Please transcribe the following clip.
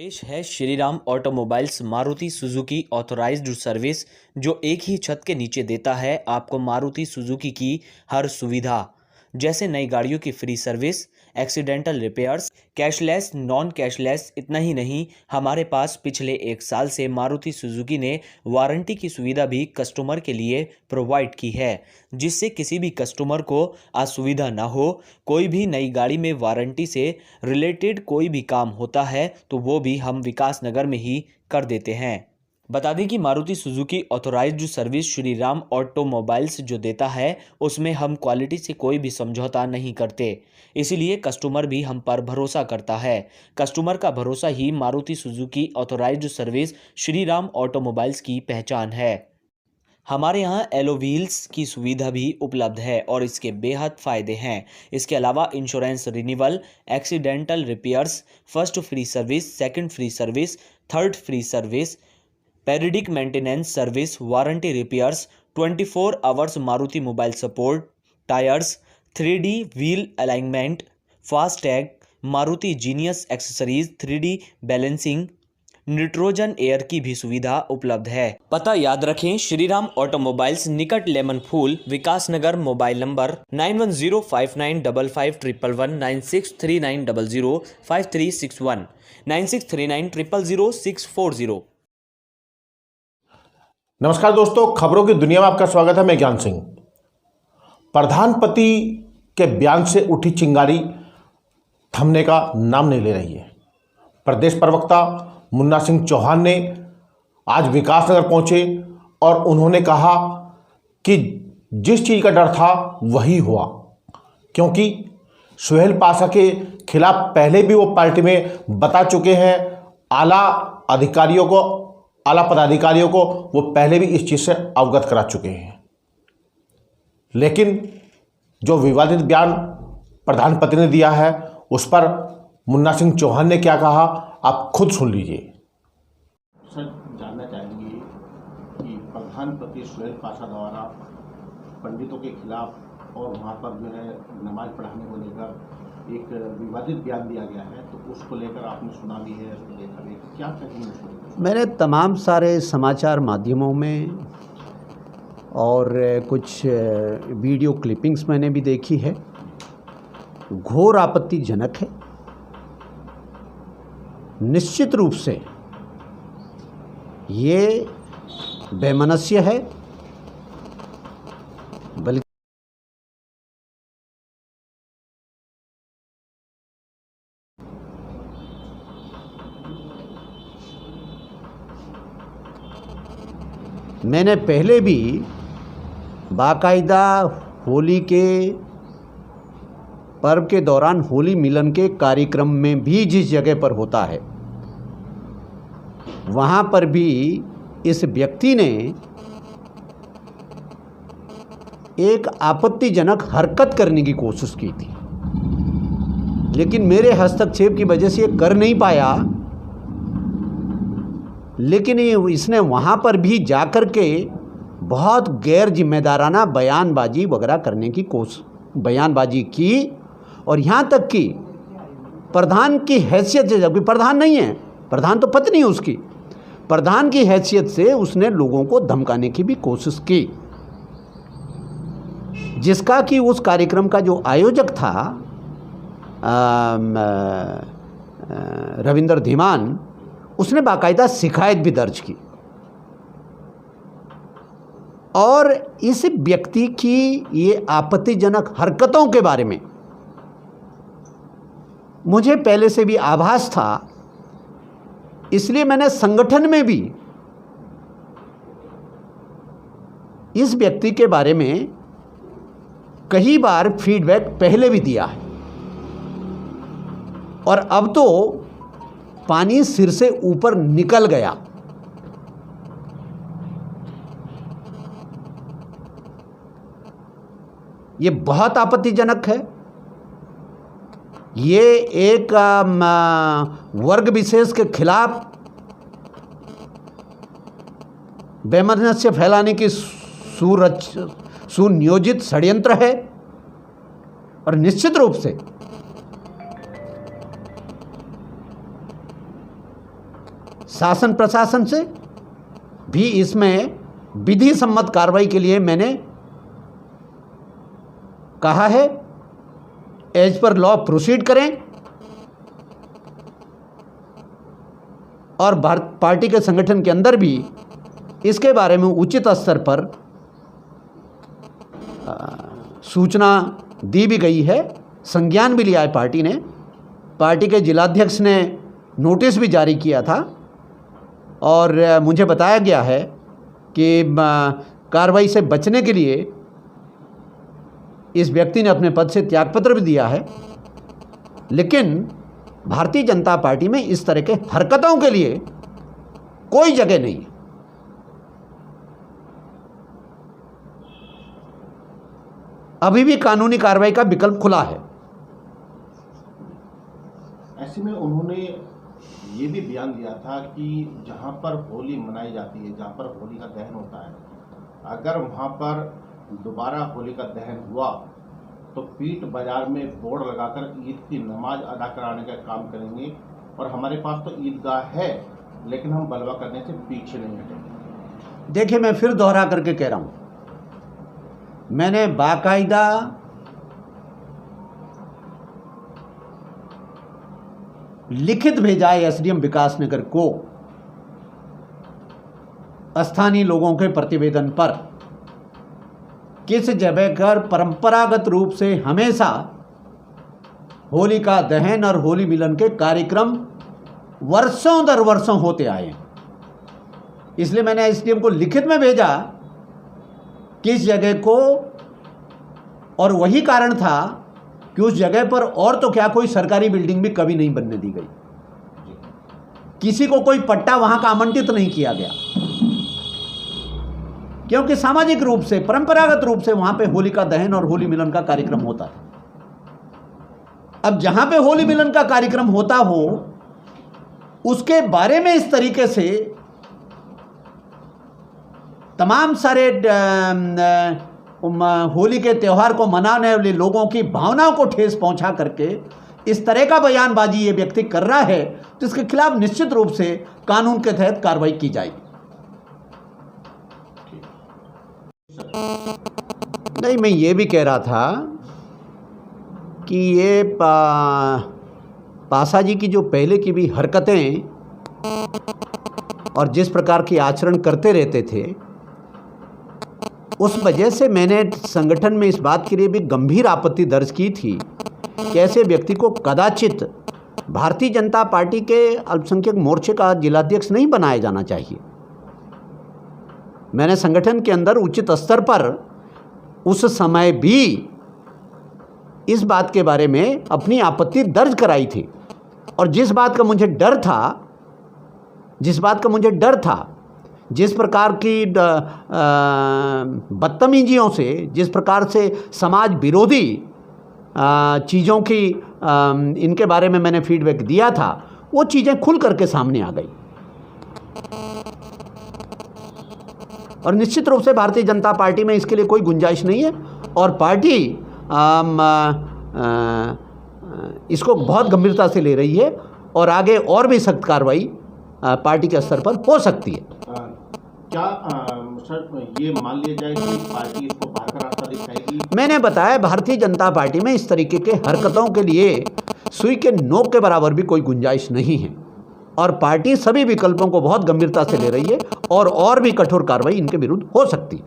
पेश है Shriram automobiles Maruti Suzuki authorised service, जो एक ही छत के नीचे देता है आपको मारुति सुजुकी की हर सुविधा, जैसे नई गाड़ियों की free service, accidental repairs, cashless, non cashless. इतना ही नहीं, हमारे पास पिछले 1 साल से मारुति सुजुकी ने वारंटी की सुविधा भी कस्टमर के लिए प्रोवाइड की है, जिससे किसी भी कस्टमर को असुविधा ना हो। कोई भी नई गाड़ी में वारंटी से रिलेटेड कोई भी काम होता है तो वो भी हम विकास नगर में ही कर देते हैं। बता दें कि Maruti Suzuki authorised service Shriram automobiles जो देता है उसमें हम क्वालिटी से कोई भी समझौता नहीं करते, इसीलिए कस्टमर भी हम पर भरोसा करता है। कस्टमर का भरोसा ही Maruti Suzuki authorised service Shriram automobiles की पहचान है। हमारे यहाँ एलो व्हील्स की सुविधा भी उपलब्ध है और इसके बेहद फ़ायदे हैं। इसके अलावा insurance renewal, accidental repairs, first free service, second free service, third free service, periodic maintenance service, warranty repairs, 24 hours Maruti mobile support, tyres, 3D wheel alignment, FASTag, Maruti genius accessories, 3D balancing, nitrogen air की भी सुविधा उपलब्ध है। पता याद रखें, Shriram automobiles, निकट lemon फूल, विकास नगर। Mobile number 9105955111, 9639005361, 9639000640। नमस्कार दोस्तों, खबरों की दुनिया में आपका स्वागत है। मैं ज्ञान सिंह। प्रधानपति के बयान से उठी चिंगारी थमने का नाम नहीं ले रही है। प्रदेश प्रवक्ता मुन्ना सिंह चौहान ने आज विकासनगर पहुंचे और उन्होंने कहा कि जिस चीज़ का डर था वही हुआ, क्योंकि सुहेल पाशा के खिलाफ पहले भी वो पार्टी में बता चुके हैं। आला पदाधिकारियों को वो पहले भी इस चीज़ से अवगत करा चुके हैं। लेकिन जो विवादित बयान प्रधानपति ने दिया है उस पर मुन्ना सिंह चौहान ने क्या कहा, आप खुद सुन लीजिए। सर, जानना चाहेंगे कि प्रधानपति सुहेल पाशा द्वारा पंडितों के खिलाफ और वहाँ पर जो है नमाज पढ़ाने को लेकर एक विवादित बयान दिया गया है, तो उसको लेकर आपने सुना भी है, उसको देखा भी, क्या कहेंगे? मैंने तमाम सारे समाचार माध्यमों में और कुछ वीडियो क्लिपिंग्स मैंने भी देखी है। घोर आपत्तिजनक है। निश्चित रूप से ये बेमनस्य है, बल्कि मैंने पहले भी बाकायदा होली के पर्व के दौरान होली मिलन के कार्यक्रम में भी जिस जगह पर होता है वहाँ पर भी इस व्यक्ति ने एक आपत्तिजनक हरकत करने की कोशिश की थी, लेकिन मेरे हस्तक्षेप की वजह से ये कर नहीं पाया। लेकिन इसने वहाँ पर भी जाकर के बहुत गैर जिम्मेदाराना बयानबाजी वगैरह करने की बयानबाजी की, और यहाँ तक कि प्रधान की हैसियत से, जबकि प्रधान नहीं है, प्रधान तो पत्नी है उसकी, प्रधान की हैसियत से उसने लोगों को धमकाने की भी कोशिश की, जिसका कि उस कार्यक्रम का जो आयोजक था रविंद्र धीमान, उसने बाकायदा शिकायत भी दर्ज की। और इस व्यक्ति की ये आपत्तिजनक हरकतों के बारे में मुझे पहले से भी आभास था, इसलिए मैंने संगठन में भी इस व्यक्ति के बारे में कई बार फीडबैक पहले भी दिया है, और अब तो पानी सिर से ऊपर निकल गया। ये बहुत आपत्तिजनक है। ये एक वर्ग विशेष के खिलाफ बेमनस्य फैलाने की सुनियोजित षड्यंत्र है, और निश्चित रूप से शासन प्रशासन से भी इसमें विधि सम्मत कार्रवाई के लिए मैंने कहा है, एज पर लॉ प्रोसीड करें और भारत पार्टी के संगठन के अंदर भी इसके बारे में उचित स्तर पर सूचना दी भी गई है, संज्ञान भी लिया है पार्टी ने। पार्टी के जिलाध्यक्ष ने नोटिस भी जारी किया था और मुझे बताया गया है कि कार्रवाई से बचने के लिए इस व्यक्ति ने अपने पद से त्यागपत्र भी दिया है। लेकिन भारतीय जनता पार्टी में इस तरह के हरकतों के लिए कोई जगह नहीं है। अभी भी कानूनी कार्रवाई का विकल्प खुला है। ऐसे में उन्होंने ये भी बयान दिया था कि जहां पर होली मनाई जाती है, जहां पर होली का दहन होता है, अगर वहां पर दोबारा होली का दहन हुआ तो पीट बाजार में बोर्ड लगाकर ईद की नमाज अदा कराने का काम करेंगे और हमारे पास तो ईदगाह है लेकिन हम बलवा करने से पीछे नहीं हटेंगे। देखिए, मैं फिर दोहरा करके कह रहा हूं, मैंने बाकायदा लिखित भेजा है एसडीएम विकास नगर को स्थानीय लोगों के प्रतिवेदन पर, किस जगह पर परंपरागत रूप से हमेशा होली का दहन और होली मिलन के कार्यक्रम वर्षों दर वर्षों होते आए हैं। इसलिए मैंने एसडीएम को लिखित में भेजा किस जगह को, और वही कारण था कि उस जगह पर और तो क्या कोई सरकारी बिल्डिंग भी कभी नहीं बनने दी गई, किसी को कोई पट्टा वहां का आवंटित नहीं किया गया, क्योंकि सामाजिक रूप से परंपरागत रूप से वहां पे होली का दहन और होली मिलन का कार्यक्रम होता था। अब जहां पे होली मिलन का कार्यक्रम होता हो उसके बारे में इस तरीके से तमाम सारे होली के त्यौहार को मनाने वाले लोगों की भावनाओं को ठेस पहुंचा करके इस तरह का बयानबाजी ये व्यक्ति कर रहा है, तो इसके खिलाफ निश्चित रूप से कानून के तहत कार्रवाई की जाएगी। नहीं, मैं ये भी कह रहा था कि ये पासा जी की जो पहले की भी हरकतें और जिस प्रकार की आचरण करते रहते थे, उस वजह से मैंने संगठन में इस बात के लिए भी गंभीर आपत्ति दर्ज की थी कि ऐसे व्यक्ति को कदाचित भारतीय जनता पार्टी के अल्पसंख्यक मोर्चे का जिलाध्यक्ष नहीं बनाया जाना चाहिए। मैंने संगठन के अंदर उचित स्तर पर उस समय भी इस बात के बारे में अपनी आपत्ति दर्ज कराई थी, और जिस बात का मुझे डर था, जिस प्रकार की बदतमीजियों से, जिस प्रकार से समाज विरोधी चीज़ों की इनके बारे में मैंने फीडबैक दिया था, वो चीज़ें खुल करके सामने आ गई। और निश्चित रूप से भारतीय जनता पार्टी में इसके लिए कोई गुंजाइश नहीं है, और पार्टी इसको बहुत गंभीरता से ले रही है और आगे और भी सख्त कार्रवाई पार्टी के स्तर पर हो सकती है। क्या सर ये मान लिया जाए कि पार्टी इसको बाहर का रास्ता दिखाएगी? मैंने बताया, भारतीय जनता पार्टी में इस तरीके के हरकतों के लिए सुई के नोक के बराबर भी कोई गुंजाइश नहीं है, और पार्टी सभी विकल्पों को बहुत गंभीरता से ले रही है और भी कठोर कार्रवाई इनके विरुद्ध हो सकती है।